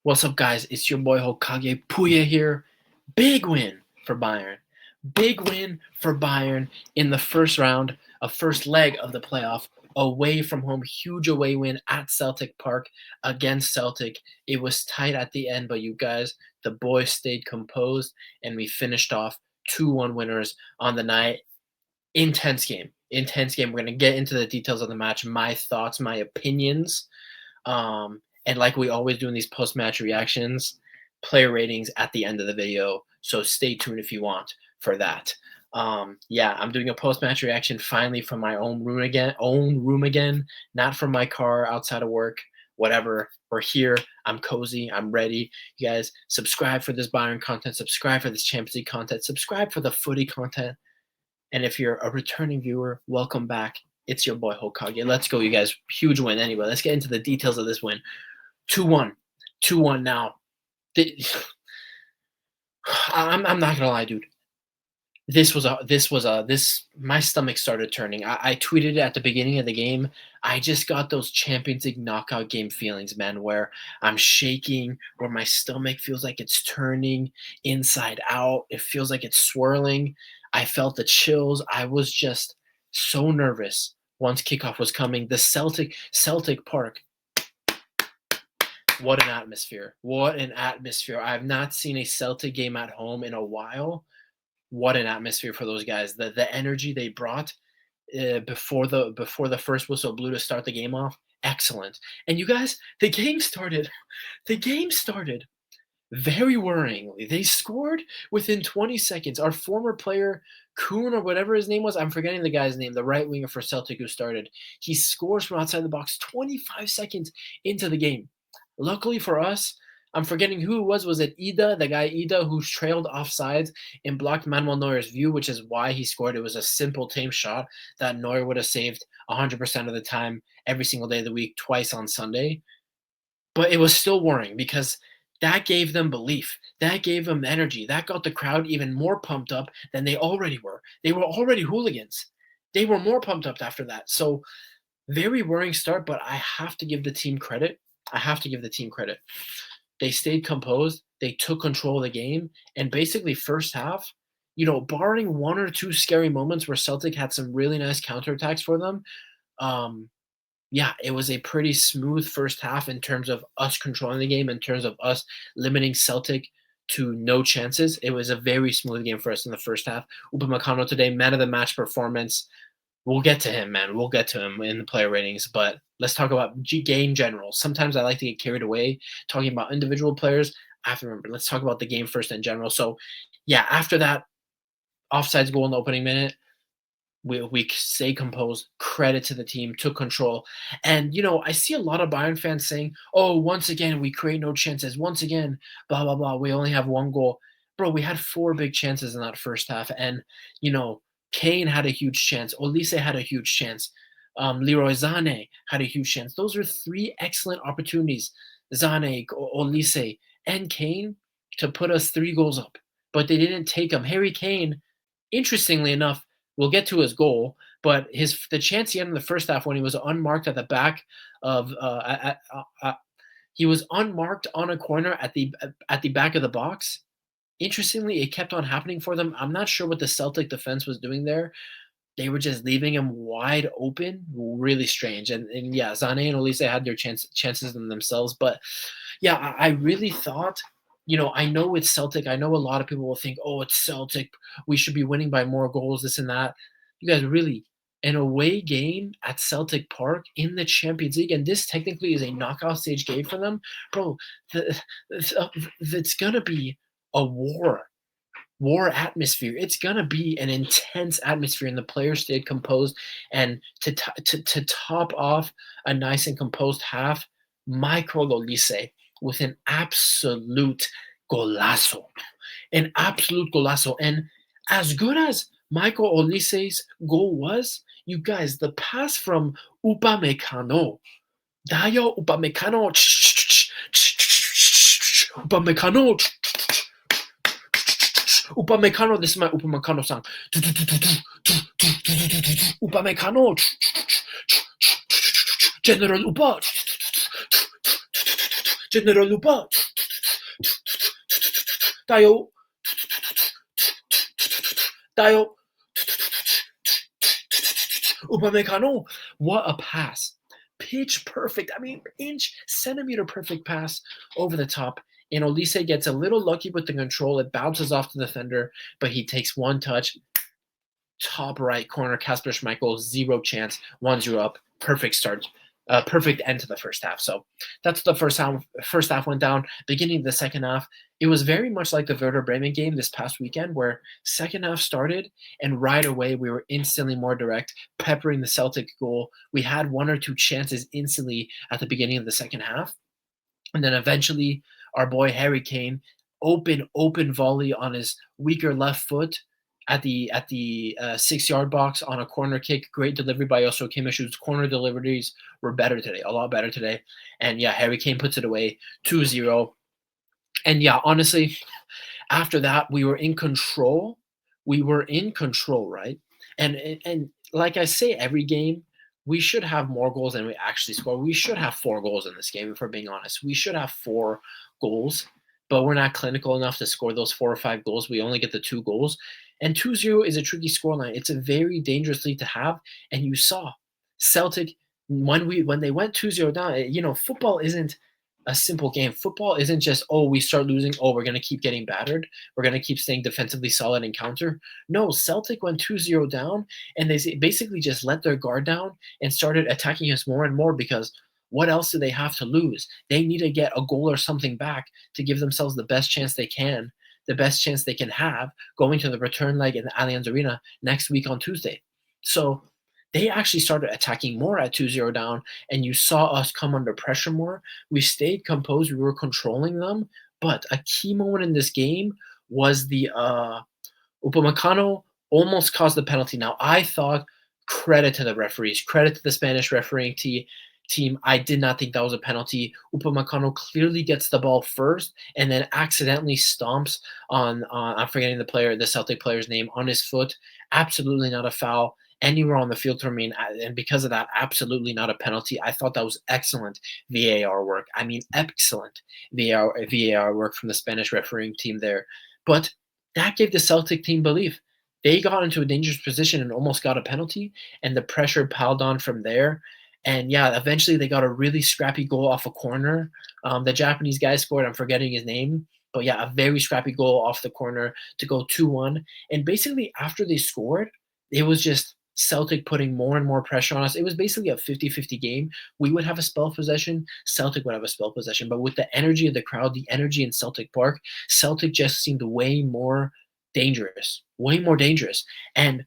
What's up, guys? It's your boy Hokage Puya here. Big win for Bayern. Big win for Bayern in the first round, first leg of the playoff, away from home. Huge away win at Celtic Park against Celtic. It was tight at the end, but you guys, the boys stayed composed, and we finished off 2-1 winners on the night. Intense game. Intense game. We're going to get into the details of the match, my thoughts, my opinions. And like we always do in these post-match reactions, player ratings at the end of the video. So stay tuned if you want for that. Yeah, I'm doing a post-match reaction finally from my own room again, not from my car outside of work, whatever. We're here. I'm cozy. I'm ready. You guys, subscribe for this Bayern content. Subscribe for this Champions League content. Subscribe for the footy content. And if you're a returning viewer, welcome back. It's your boy Hokage. Let's go, you guys. Huge win. Anyway, let's get into the details of this win. 2-1. 2-1 now. I'm not gonna lie, dude. My stomach started turning. I tweeted it at the beginning of the game. I just got those Champions League knockout game feelings, man, where I'm shaking, where my stomach feels like it's turning inside out. It feels like it's swirling. I felt the chills. I was just so nervous once kickoff was coming. The Celtic Park. What an atmosphere. What an atmosphere. I have not seen a Celtic game at home in a while. What an atmosphere for those guys. The energy they brought before the first whistle blew to start the game off, excellent. And you guys, the game started very worryingly. They scored within 20 seconds. Our former player, Kuhn or whatever his name was, I'm forgetting the guy's name, the right winger for Celtic who started. He scores from outside the box 25 seconds into the game. Luckily for us, I'm forgetting who it was. Was it Ida, the guy Ida, who trailed offsides and blocked Manuel Neuer's view, which is why he scored. It was a simple, tame shot that Neuer would have saved 100% of the time, every single day of the week, twice on Sunday. But it was still worrying because that gave them belief. That gave them energy. That got the crowd even more pumped up than they already were. They were already hooligans. They were more pumped up after that. So very worrying start, but I have to give the team credit. They stayed composed. They took control of the game. And basically first half, barring one or two scary moments where Celtic had some really nice counterattacks for them, yeah, it was a pretty smooth first half in terms of us controlling the game, in terms of us limiting Celtic to no chances. It was a very smooth game for us in the first half. Upamecano today, man of the match performance. We'll get to him, man. We'll get to him in the player ratings, but let's talk about game general. Sometimes I like to get carried away talking about individual players. I have to remember, let's talk about the game first in general. So, yeah, after that offsides goal in the opening minute, we stay composed, credit to the team, took control. And, I see a lot of Bayern fans saying, oh, once again, we create no chances. Once again, blah, blah, blah. We only have one goal. Bro, we had 4 big chances in that first half. And, Kane had a huge chance. Olise had a huge chance. Leroy Sané had a huge chance. Those are 3 excellent opportunities, Sané, Olise, and Kane, to put us 3 goals up. But they didn't take them. Harry Kane, interestingly enough, we'll get to his goal, but the chance he had in the first half when he was unmarked at the back of he was unmarked on a corner at the back of the box. Interestingly, it kept on happening for them. I'm not sure what the Celtic defense was doing there. They were just leaving him wide open. Really strange. And yeah, Sané and Olise had their chances in themselves. But yeah, I really thought, I know it's Celtic. I know a lot of people will think, oh, it's Celtic. We should be winning by more goals, this and that. You guys, really, an away game at Celtic Park in the Champions League, and this technically is a knockout stage game for them, bro, it's going to be a war atmosphere. It's going to be an intense atmosphere, and the players stayed composed. And to top off a nice and composed half, Michael Olise with an absolute golazo. An absolute golazo. And as good as Michael Olise's goal was, you guys, the pass from Upamecano, Dayo Upamecano, Upamecano, this is my Upamecano song. Upamecano, General Upa, Dio, Dio, Upamecano. What a pass. Pitch perfect. I mean, inch, centimeter perfect pass over the top. And Olise gets a little lucky with the control. It bounces off the defender, but he takes one touch. Top right corner, Kasper Schmeichel, zero chance, 1-0 up. Perfect start. Perfect end to the first half. So that's the first half. First half went down. Beginning of the second half, it was very much like the Werder Bremen game this past weekend, where second half started and right away we were instantly more direct, peppering the Celtic goal. We had one or two chances instantly at the beginning of the second half, and then eventually our boy Harry Kane, open volley on his weaker left foot at the 6 yard box on a corner kick. Great delivery by Yosu Kimmich, whose corner deliveries were better today, a lot better today. And yeah, Harry Kane puts it away 2-0. And yeah, honestly, after that, we were in control. We were in control, right? And like I say, every game we should have more goals than we actually score. We should have 4 goals in this game, if we're being honest. We should have 4 goals, but we're not clinical enough to score those 4 or 5 goals. We only get the 2 goals. And 2-0 is a tricky scoreline. It's a very dangerous lead to have. And you saw Celtic when they went 2-0 down, football isn't a simple game. Football isn't just, oh, we start losing, oh, we're going to keep getting battered. We're going to keep staying defensively solid and counter. No, Celtic went 2-0 down, and they basically just let their guard down and started attacking us more and more because what else do they have to lose? They need to get a goal or something back to give themselves the best chance they can, the best chance they can have going to the return leg in the Allianz Arena next week on Tuesday. So they actually started attacking more at 2-0 down, and you saw us come under pressure more. We stayed composed. We were controlling them. But a key moment in this game was the Upamecano almost caused the penalty. Now, I thought credit to the referees, credit to the Spanish refereeing team. I did not think that was a penalty. Upamecano clearly gets the ball first and then accidentally stomps on I'm forgetting the Celtic player's name, on his foot. Absolutely not a foul anywhere on the field for me, and because of that, absolutely not a penalty. I thought that was excellent VAR work. I mean, excellent VAR work from the Spanish refereeing team there. But that gave the Celtic team belief. They got into a dangerous position and almost got a penalty, and the pressure piled on from there. And yeah, eventually they got a really scrappy goal off a corner. The Japanese guy scored. I'm forgetting his name. But yeah, a very scrappy goal off the corner to go 2-1. And basically, after they scored, it was just Celtic putting more and more pressure on us. It was basically a 50-50 game. We would have a spell of possession. Celtic would have a spell of possession. But with the energy of the crowd, the energy in Celtic Park, Celtic just seemed way more dangerous. Way more dangerous. And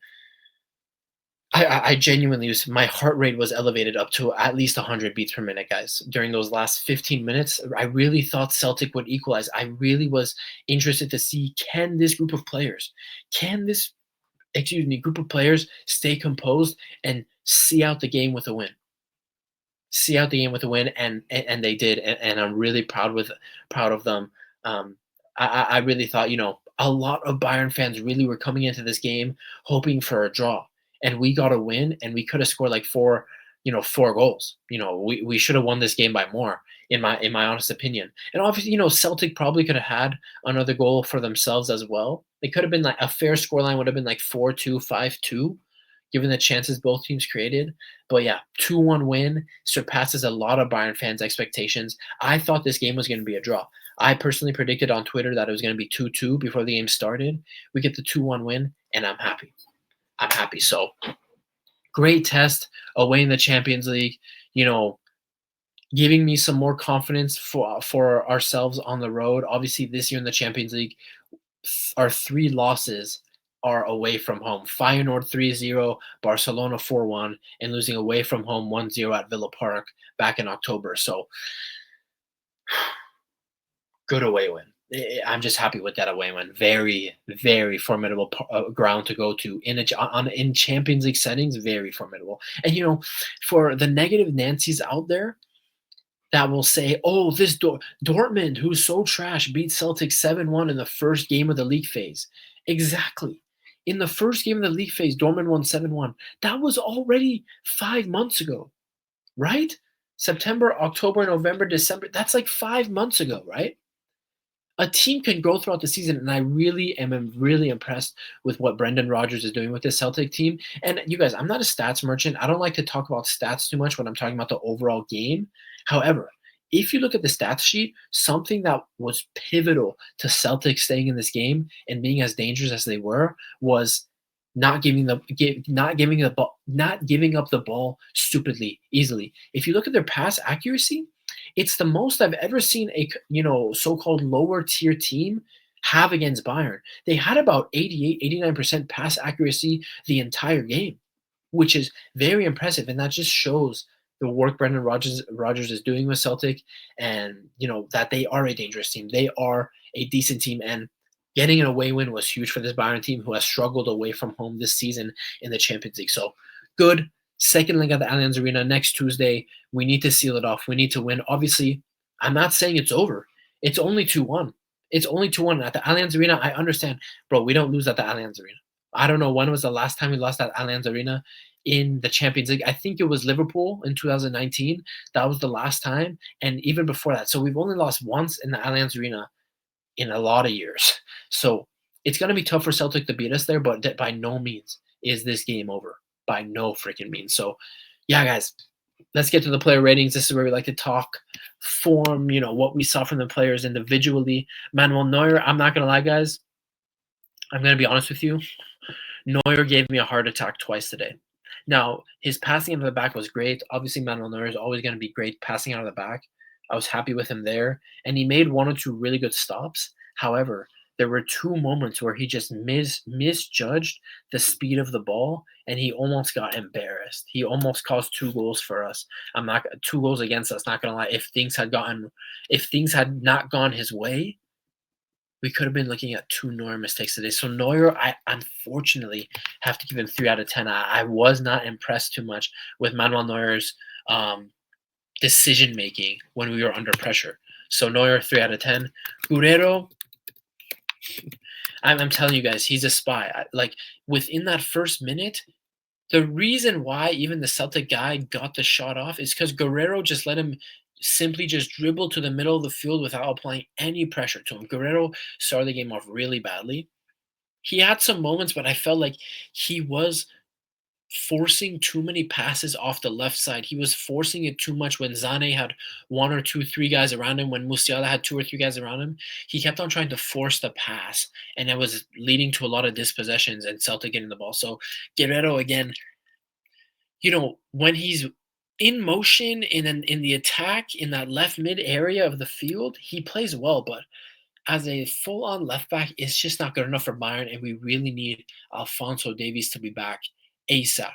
I genuinely was, my heart rate was elevated up to at least 100 beats per minute, guys. During those last 15 minutes, I really thought Celtic would equalize. I really was interested to see, can this group of players, group of players stay composed and see out the game with a win. See out the game with a win, and they did, and I'm really proud of them. I really thought, a lot of Bayern fans really were coming into this game hoping for a draw, and we got a win, and we could have scored like 4 goals. We should have won this game by more, in my honest opinion. And obviously, Celtic probably could have had another goal for themselves as well. It could have been like a fair scoreline would have been like 4-2, 5-2, given the chances both teams created. But yeah, 2-1 win surpasses a lot of Bayern fans' expectations. I thought this game was going to be a draw. I personally predicted on Twitter that it was going to be 2-2 before the game started. We get the 2-1 win, and I'm happy. So great test away in the Champions League, giving me some more confidence for ourselves on the road. Obviously, this year in the Champions League, our 3 losses are away from home. Feyenoord 3-0, Barcelona 4-1, and losing away from home 1-0 at Villa Park back in October. So good away win. I'm just happy with that away win. Very, very formidable ground to go to in Champions League settings. Very formidable. And for the negative Nancy's out there that will say, "Oh, this Dortmund, who's so trash, beat Celtic 7-1 in the first game of the league phase." Exactly. In the first game of the league phase, Dortmund won 7-1. That was already 5 months ago, right? September, October, November, December. That's like 5 months ago, right? a team can grow throughout the season, and I really am really impressed with what Brendan Rodgers is doing with this Celtic team. And you guys, I'm not a stats merchant. I don't like to talk about stats too much when I'm talking about the overall game. However, if you look at the stats sheet, something that was pivotal to Celtics staying in this game and being as dangerous as they were was not giving up the ball stupidly easily. If you look at their pass accuracy, it's the most I've ever seen a so-called lower tier team have against Bayern. They had about 88, 89% pass accuracy the entire game, which is very impressive, and that just shows the work Brendan Rodgers is doing with Celtic, and that they are a dangerous team. They are a decent team, and getting an away win was huge for this Bayern team, who has struggled away from home this season in the Champions League. So good. Second leg at the Allianz Arena next Tuesday. We need to seal it off. We need to win. Obviously, I'm not saying it's over. It's only 2-1. It's only 2-1 at the Allianz Arena. I understand, bro. We don't lose at the Allianz Arena. I don't know when was the last time we lost at Allianz Arena in the Champions League. I think it was Liverpool in 2019. That was the last time, and even before that. So we've only lost once in the Allianz Arena in a lot of years. So it's going to be tough for Celtic to beat us there, but by no means is this game over. By no freaking means. So, yeah, guys, let's get to the player ratings. This is where we like to talk form, what we saw from the players individually. Manuel Neuer, I'm not going to lie, guys. I'm going to be honest with you. Neuer gave me a heart attack twice today. Now, his passing out of the back was great. Obviously, Manuel Neuer is always going to be great passing out of the back. I was happy with him there, and he made one or two really good stops. However, there were two moments where he just misjudged the speed of the ball, and he almost got embarrassed. He almost caused 2 goals for us. 2 goals against us. Not gonna lie, if things had not gone his way, we could have been looking at 2 Neuer mistakes today. So Neuer, I unfortunately have to give him 3 out of 10. I was not impressed too much with Manuel Neuer's decision making when we were under pressure. So Neuer, 3 out of 10. Guerrero, I'm telling you guys, he's a spy. Within that first minute, the reason why even the Celtic guy got the shot off is because Guerrero just let him simply just dribble to the middle of the field without applying any pressure to him. Guerrero started the game off really badly. He had some moments, but I felt like he was forcing too many passes off the left side. He was forcing it too much when Zane had 1 or 2, 3 guys around him, when Musiala had 2 or 3 guys around him. He kept on trying to force the pass, and it was leading to a lot of dispossessions and Celtic getting the ball. So Guerrero, again, when he's in motion in the attack in that left mid area of the field, he plays well, but as a full-on left back, it's just not good enough for Bayern, and we really need Alphonso Davies to be back ASAP.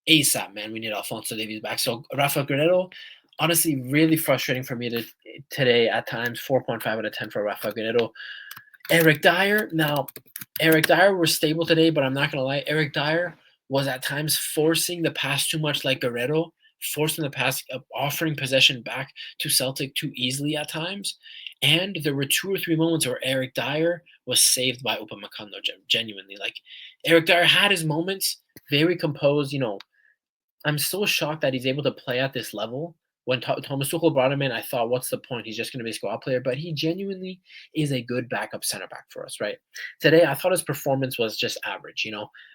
ASAP, man. We need Alphonso Davies back. So Rafa Guerrero, honestly, really frustrating for me today at times. 4.5 out of 10 for Rafa Guerrero. Eric Dyer. Now, Eric Dyer was stable today, but I'm not going to lie. Eric Dyer was at times forcing the pass too much like Guerrero, forcing the pass, offering possession back to Celtic too easily at times. And there were 2 or 3 moments where Eric Dyer was saved by Upamecano, genuinely. Like, Eric Dyer had his moments, very composed. I'm still shocked that he's able to play at this level. When Thomas Tuchel brought him in, I thought, what's the point? He's just going to be a squad player. But he genuinely is a good backup center back for us, right? Today, I thought his performance was just average.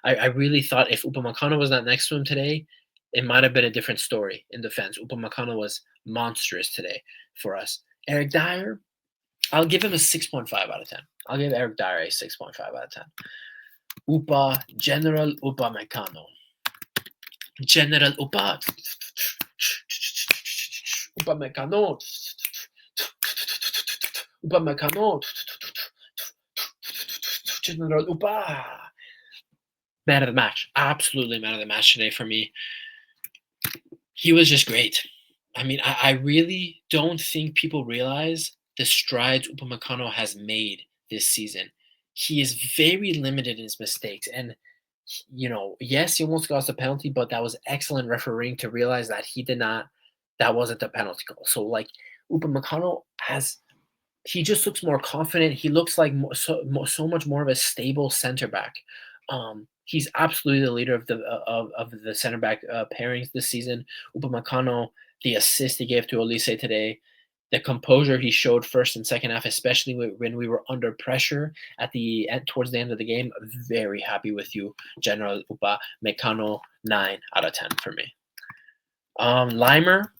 I really thought if Upamecano was not next to him today, it might have been a different story in defense. Upamecano was monstrous today for us. Eric Dyer, I'll give him a 6.5 out of 10. I'll give Eric Dyer a 6.5 out of 10. General Upamecano. General Upamecano. Upamecano. General Upa. Man of the match. Absolutely man of the match today for me. He was just great. I mean, I really don't think people realize the strides Upamecano has made this season. He is very limited in his mistakes. And, yes, he almost got us a penalty, but that was excellent refereeing to realize that that wasn't the penalty goal. So, Upamecano he just looks more confident. He looks like so much more of a stable center back. He's absolutely the leader of the center back pairings this season. Upamecano, the assist he gave to Olise today, The composure he showed first and second half, especially when we were under pressure towards the end of the game. Very happy with you, General Upa Mecano. 9 out of 10 for me. Limer,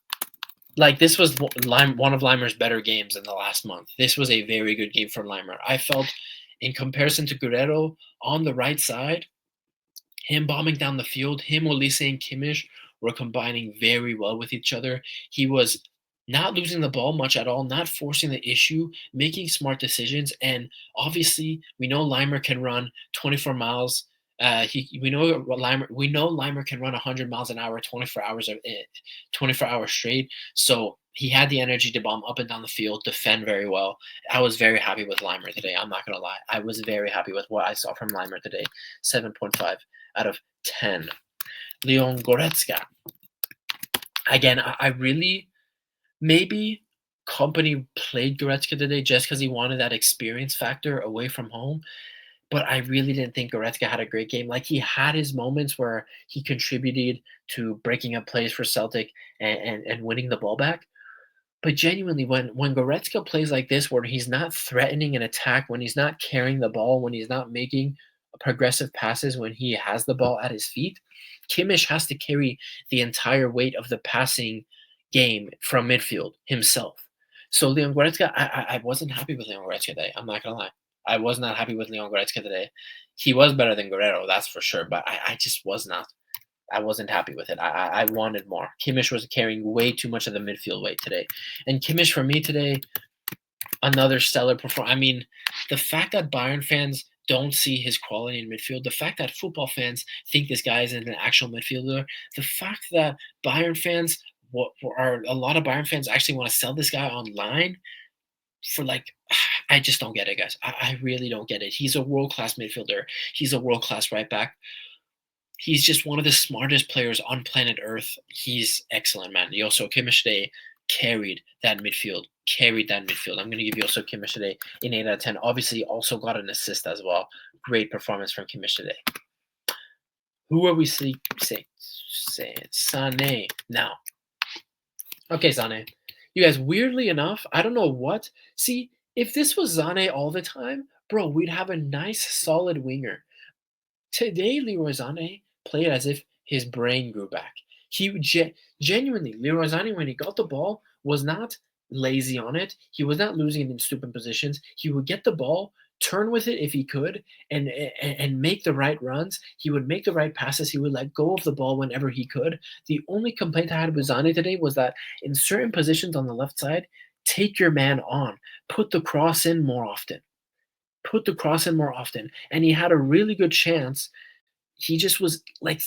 like this was one of Limer's better games in the last month. This was a very good game for Limer. I felt, in comparison to Guerrero on the right side, him bombing down the field, him, Olise, and Kimmich were combining very well with each other. He was not losing the ball much at all, not forcing the issue, making smart decisions. And obviously, we know Limer can run 24 miles. We know Limer can run 100 miles an hour, 24 hours straight. So he had the energy to bomb up and down the field, defend very well. I was very happy with Limer today. I'm not gonna lie. I was very happy with what I saw from Limer today. 7.5 out of 10. Leon Goretzka. Again, I really maybe company played Goretzka today just because he wanted that experience factor away from home. But I really didn't think Goretzka had a great game. Like he had his moments where he contributed to breaking up plays for Celtic and winning the ball back. But genuinely, when Goretzka plays like this, where he's not threatening an attack, when he's not carrying the ball, when he's not making progressive passes, when he has the ball at his feet, Kimmich has to carry the entire weight of the passing game from midfield himself. So Leon Goretzka, I wasn't happy with Leon Goretzka today. I'm not gonna lie. I was not happy with Leon Goretzka today. He was better than Guerrero, that's for sure, but I just was not. I wasn't happy with it. I wanted more. Kimmich was carrying way too much of the midfield weight today. And Kimmich, for me today, another stellar performance. I mean, the fact that Bayern fans don't see his quality in midfield, the fact that football fans think this guy isn't an actual midfielder, the fact that Bayern fans, a lot of Bayern fans actually want to sell this guy online for like, I just don't get it, guys. I really don't get it. He's a world class midfielder. He's a world class right back. He's just one of the smartest players on planet Earth. He's excellent, man. Yoso Kimmich today carried that midfield. Carried that midfield. I'm going to give Yoso Kimmich today an 8 out of 10. Obviously, also got an assist as well. Great performance from Kimmich today. Who are we saying? Sané. Now. Okay, Sané. You guys, weirdly enough, I don't know what. See, if this was Sané all the time, bro, we'd have a nice, solid winger. Today, Leroy Sané played as if his brain grew back. Genuinely, Leroy Sané, when he got the ball, was not lazy on it. He was not losing it in stupid positions. He would get the ball, turn with it if he could, and make the right runs. He would make the right passes. He would let go of the ball whenever he could. The only complaint I had with Sané today was that in certain positions on the left side, take your man on. Put the cross in more often. And he had a really good chance. He just was like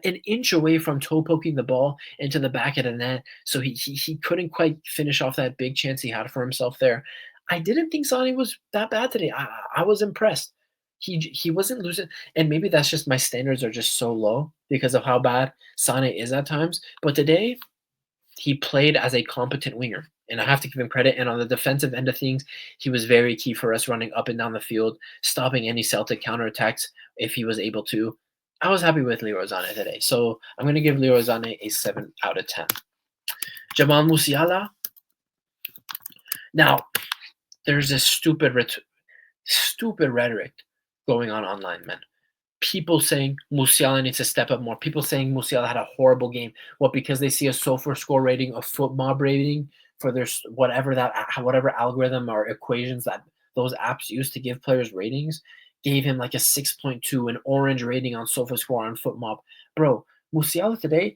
an inch away from toe poking the ball into the back of the net, so he couldn't quite finish off that big chance he had for himself there. I didn't think Sané was that bad today. I was impressed. He wasn't losing, and maybe that's just my standards are just so low because of how bad Sané is at times. But today, he played as a competent winger, and I have to give him credit. And on the defensive end of things, he was very key for us running up and down the field, stopping any Celtic counterattacks if he was able to. I was happy with Leroy Sané today, so I'm going to give Leroy Sané a 7 out of 10. Jamal Musiala. Now, there's this stupid rhetoric going on online, man. People saying Musiala needs to step up more. People saying Musiala had a horrible game. What, because they see a SoFar score rating, a foot mob rating for their whatever algorithm or equations that those apps use to give players ratings, gave him like a 6.2, an orange rating on SoFar score on foot mob. Bro, Musiala today,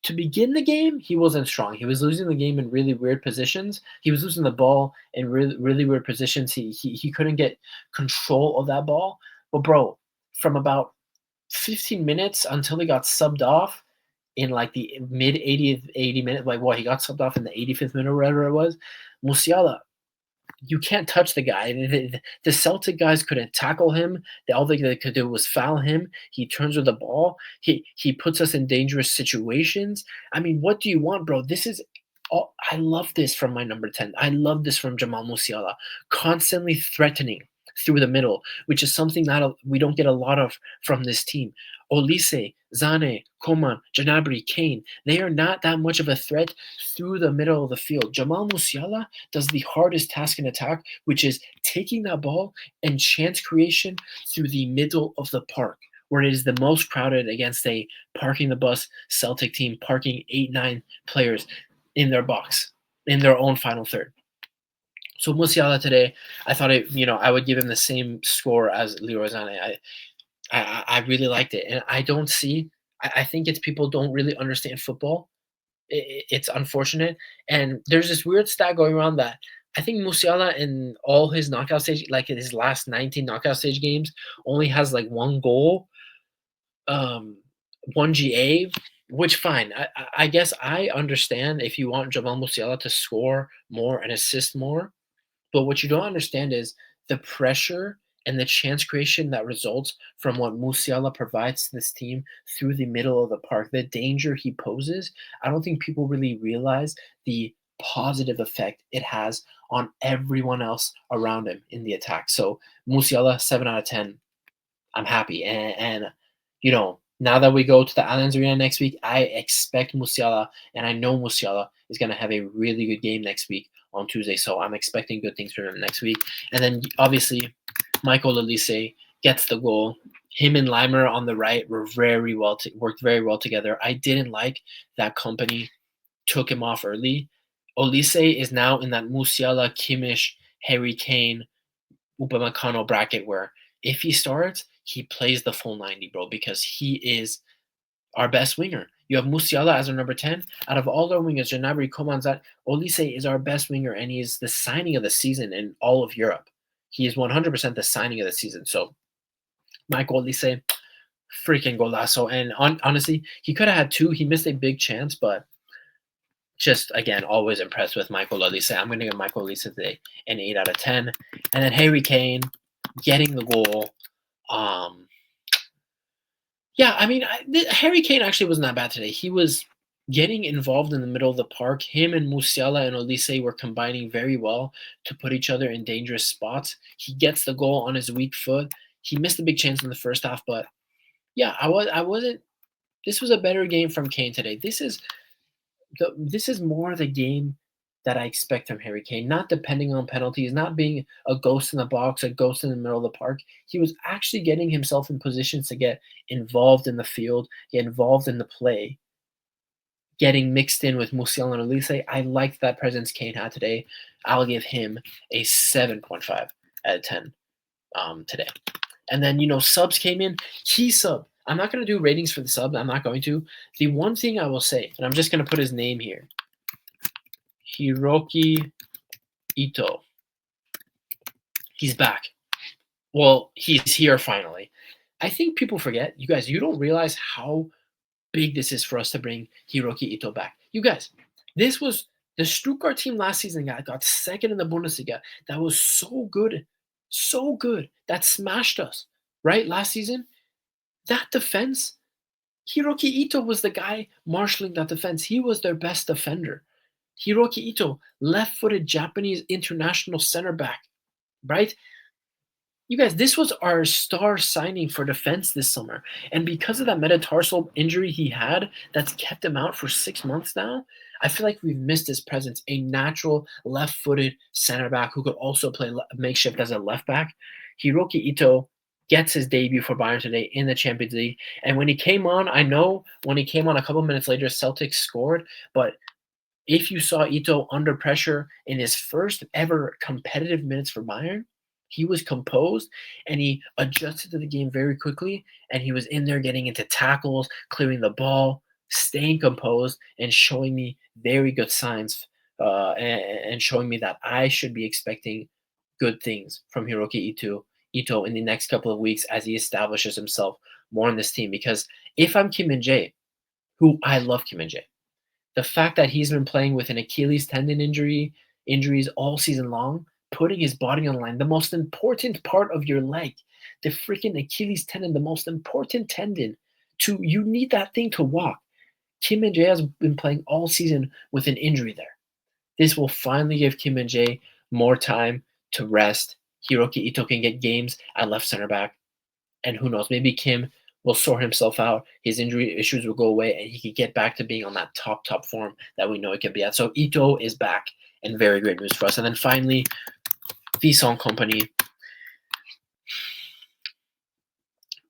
to begin the game, he wasn't strong. He was losing the game in really weird positions. He was losing the ball in really, really weird positions. He couldn't get control of that ball. But bro, from about 15 minutes until he got subbed off in like the mid 80 minute, like what, he got subbed off in the 85th minute or whatever it was. Musiala, you can't touch the guy. The Celtic guys couldn't tackle him. All they could do was foul him. He turns with the ball. He puts us in dangerous situations. I mean, what do you want, bro? This is I love this from my number 10. I love this from Jamal Musiala. Constantly threatening through the middle, which is something that we don't get a lot of from this team. Olise, Zane, Coman, Gnabry, Kane, they are not that much of a threat through the middle of the field. Jamal Musiala does the hardest task in attack, which is taking that ball and chance creation through the middle of the park, where it is the most crowded against a parking the bus Celtic team, parking 8, 9 players in their box, in their own final third. So Musiala today, I thought I would give him the same score as Leroy Sané. I really liked it, and I don't see. I think it's people don't really understand football. It's unfortunate, and there's this weird stat going around that I think Musiala in all his knockout stage, like in his last 19 knockout stage games, only has like one goal, um, one GA, which fine. I guess I understand if you want Jamal Musiala to score more and assist more, but what you don't understand is the pressure and the chance creation that results from what Musiala provides to this team through the middle of the park, the danger he poses. I don't think people really realize the positive effect it has on everyone else around him in the attack. So Musiala, 7 out of 10. I'm happy. And now that we go to the Allianz Arena next week, I expect Musiala, and I know Musiala is going to have a really good game next week on Tuesday. So I'm expecting good things from him next week. And then obviously, Michael Olise gets the goal. Him and Limer on the right were worked very well together. I didn't like that Company took him off early. Olise is now in that Musiala, Kimmich, Harry Kane, Upamecano bracket where if he starts, he plays the full 90, bro, because he is our best winger. You have Musiala as our number 10. Out of all our wingers, Gnabry, Coman, Olise is our best winger, and he is the signing of the season in all of Europe. He is 100% the signing of the season. So, Michael Olise, freaking golazo. And honestly, he could have had two. He missed a big chance, but just, again, always impressed with Michael Olise. I'm going to give Michael Olise today an 8 out of 10. And then Harry Kane getting the goal. Yeah, I mean, Harry Kane actually wasn't that bad today. He was getting involved in the middle of the park. Him and Musiala and Olise were combining very well to put each other in dangerous spots. He gets the goal on his weak foot. He missed a big chance in the first half, but yeah, I wasn't. This was a better game from Kane today. This is more the game that I expect from Harry Kane, not depending on penalties, not being a ghost in the box, a ghost in the middle of the park. He was actually getting himself in positions to get involved in the field, get involved in the play, getting mixed in with Musiala and Olise. I liked that presence Kane had today. I'll give him a 7.5 out of 10 today. And then, subs came in. Key sub. I'm not going to do ratings for the sub. I'm not going to. The one thing I will say, and I'm just going to put his name here, Hiroki Ito. He's back. Well, he's here finally. I think people forget. You guys, you don't realize how big this is for us to bring Hiroki Ito back. You guys, this was the Stuttgart team last season got second in the Bundesliga. That was so good. So good. That smashed us, right? Last season. That defense, Hiroki Ito was the guy marshaling that defense. He was their best defender. Hiroki Ito, left-footed Japanese international center back, right? You guys, this was our star signing for defense this summer. And because of that metatarsal injury he had that's kept him out for 6 months now, I feel like we've missed his presence. A natural left-footed center back who could also play makeshift as a left back. Hiroki Ito gets his debut for Bayern today in the Champions League. And when he came on, I know when he came on a couple minutes later, Celtic scored, but if you saw Ito under pressure in his first ever competitive minutes for Bayern, he was composed and he adjusted to the game very quickly. And he was in there getting into tackles, clearing the ball, staying composed, and showing me very good signs and showing me that I should be expecting good things from Hiroki Ito in the next couple of weeks as he establishes himself more in this team. Because if I'm Kim Min-jae, who I love Kim Min-jae, the fact that he's been playing with an Achilles tendon injuries all season long, putting his body on the line, the most important part of your leg, the freaking Achilles tendon, the most important tendon, you need that thing to walk. Kim Min-jae has been playing all season with an injury there. This will finally give Kim Min-jae more time to rest. Hiroki Ito can get games at left center back. And who knows, maybe Kim will sort himself out. His injury issues will go away, and he could get back to being on that top form that we know he can be at. So Ito is back, and very great news for us. And then finally, Vincent Company.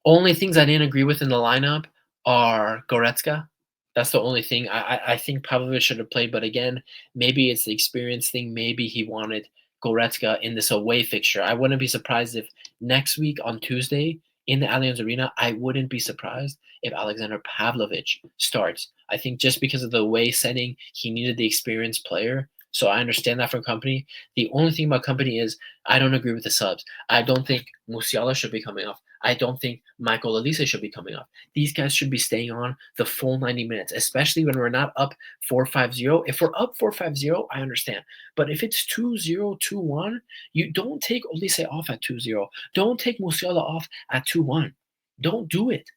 Only things I didn't agree with in the lineup are Goretzka. That's the only thing. I think Pavlovic should have played, but again, maybe it's the experience thing. Maybe he wanted Goretzka in this away fixture. I wouldn't be surprised if next week on Tuesday in the Allianz Arena, I wouldn't be surprised if Alexander Pavlovic starts. I think just because of the away setting, he needed the experienced player. So I understand that from Company. The only thing about Company is I don't agree with the subs. I don't think Musiala should be coming off. I don't think Michael Elise should be coming off. These guys should be staying on the full 90 minutes, especially when we're not up 4-5-0. If we're up 4-5-0, I understand. But if it's 2-0, 2-1, you don't take Elise off at 2-0. Don't take Musiala off at 2-1. Don't do it.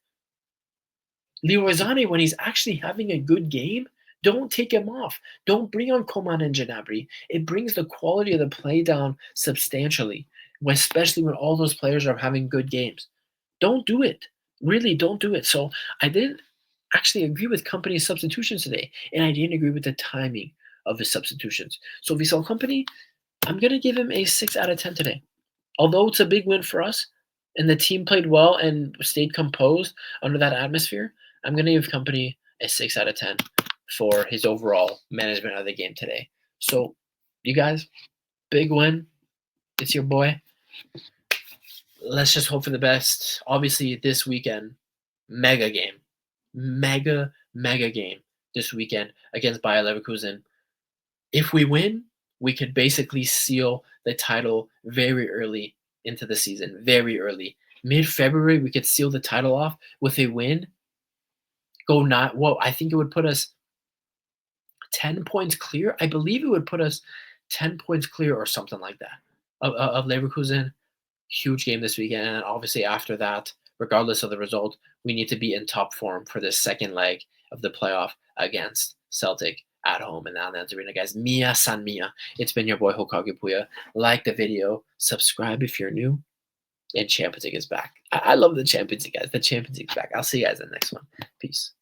Leroy Sané, when he's actually having a good game, don't take him off. Don't bring on Coman and Gnabry. It brings the quality of the play down substantially, especially when all those players are having good games. Don't do it. Really, don't do it. So I didn't actually agree with Company's substitutions today, and I didn't agree with the timing of his substitutions. So Vincent Company, I'm going to give him a 6 out of 10 today. Although it's a big win for us, and the team played well and stayed composed under that atmosphere, I'm going to give Company a 6 out of 10 for his overall management of the game today. So, you guys, big win. It's your boy. Let's just hope for the best. Obviously, this weekend, mega game. Mega game this weekend against Bayer Leverkusen. If we win, we could basically seal the title very early into the season. Very early. Mid-February, we could seal the title off with a win. I think it would put us 10 points clear. I believe it would put us 10 points clear or something like that of Leverkusen. Huge game this weekend. And obviously after that, regardless of the result, we need to be in top form for this second leg of the playoff against Celtic at home in the Allianz Arena. Guys, Mia San Mia. It's been your boy Hokage Puya. Like the video, subscribe if you're new, and Champions League is back. I love the Champions League, guys. The Champions League is back. I'll see you guys in the next one. Peace.